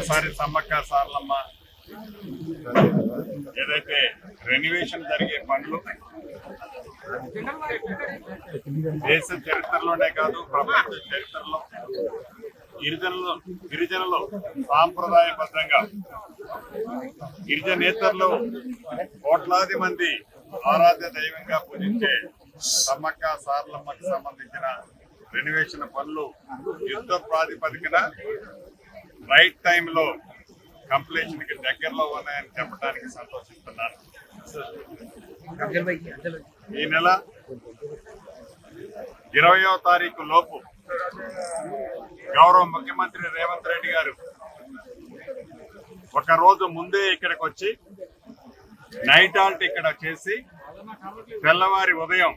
ఒకసారి సమ్మక్క సారలమ్మ ఏదైతే రెన్యువేషన్ జరిగే పనులు దేశ చరిత్రలోనే కాదు ప్రపంచ చరిత్రలో గిరిజనులు సాంప్రదాయబద్ధంగా గిరిజనేతరులు కోట్లాది మంది ఆరాధ్య దైవంగా పూజించే సమ్మక్క సారలమ్మకి సంబంధించిన రెన్యువేషన్ పనులు యుద్ధ ప్రాతిపదికన రైట్ టైంలో కంప్లీషన్ కి దగ్గరలో ఉన్నాయని చెప్పడానికి సంతోషిస్తున్నాను. ఈ నెల 20వ తారీఖు లోపు గౌరవ ముఖ్యమంత్రి రేవంత్ రెడ్డి గారు ఒక రోజు ముందే ఇక్కడికి వచ్చి నైట్ హాల్ట్ ఇక్కడ చేసి తెల్లవారి ఉదయం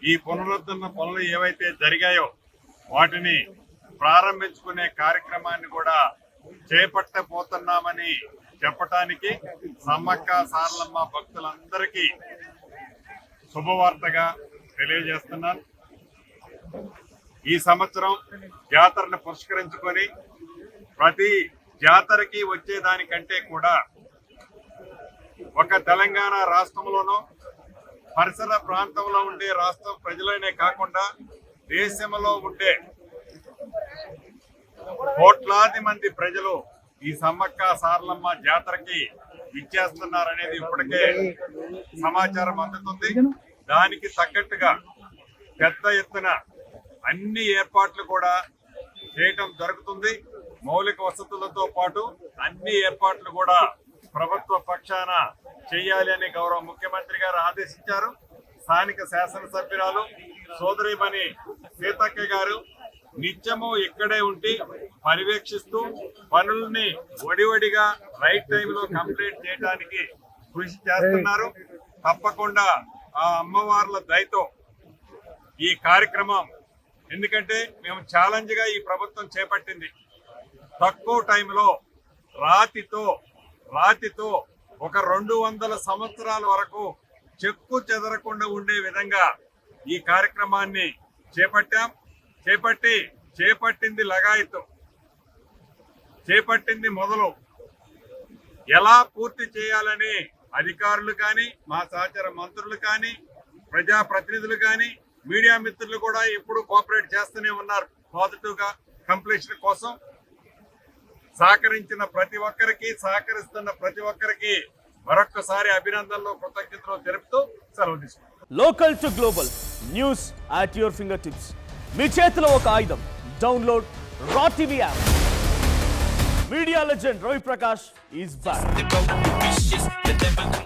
ఈ పునరుద్ధరణ పనులు ఏవైతే జరిగాయో వాటిని ప్రారంభించుకునే కార్యక్రమాన్ని కూడా చేపట్టబోతున్నామని చెప్పటానికి సమ్మక్క సారలమ్మ భక్తులందరికీ శుభవార్తగా తెలియజేస్తున్నాను. ఈ సంవత్సరం జాతరను పురస్కరించుకొని ప్రతి జాతరకి వచ్చేదానికంటే కూడా ఒక తెలంగాణ రాష్ట్రంలోనూ పరిసర ప్రాంతంలో ఉండే రాష్ట్ర ప్రజలనే కాకుండా దేశంలో ఉండే కోట్లాది మంది ప్రజలు ఈ సమ్మక్క సారలమ్మ జాతరకి ఇచ్చేస్తున్నారనేది ఇప్పటికే సమాచారం అందుతుంది. దానికి తగ్గట్టుగా పెద్ద ఎత్తున అన్ని ఏర్పాట్లు కూడా చేయటం జరుగుతుంది. మౌలిక వసతులతో పాటు అన్ని ఏర్పాట్లు కూడా ప్రభుత్వ పక్షాన చేయాలి అని గౌరవ ముఖ్యమంత్రి గారు ఆదేశించారు. స్థానిక శాసనసభ్యురాలు సోదరిమణి సీతక్క గారు నిత్యము ఇక్కడే ఉండి పర్యవేక్షిస్తూ పనుల్ని వడివడిగా రైట్ టైంలో కంప్లీట్ చేయడానికి కృషి చేస్తున్నారు. తప్పకుండా ఆ అమ్మవార్ల దయతో ఈ కార్యక్రమం, ఎందుకంటే మేము ఛాలెంజ్ గా ఈ ప్రభుత్వం చేపట్టింది, తక్కువ టైంలో రాతితో ఒక 200 సంవత్సరాల వరకు చెక్కు చెదరకుండా ఉండే విధంగా ఈ కార్యక్రమాన్ని చేపట్టింది లగాయతు, చేపట్టింది మొదలు. ఎలా పూర్తి చేయాలని అధికారులు కానీ, మా సహచర మంత్రులు కానీ, ప్రజాప్రతినిధులు కానీ, మీడియా మిత్రులు కూడా ఎప్పుడు కోఆపరేట్ చేస్తూనే ఉన్నారు. పాజిటివ్ గా కంప్లీషన్ కోసం సహకరించిన ప్రతి ఒక్కరికి, సహకరిస్తున్న ప్రతి ఒక్కరికి మరొక్కసారి అభినందనలు, కృతజ్ఞతలు తెలుపుతూ సెలవు తీసుకుంటాం. Local to global news at your fingertips. మీ చేతిలో ఒక ఆయుధం. Download Raw TV app. Media legend Ravi Prakash is back.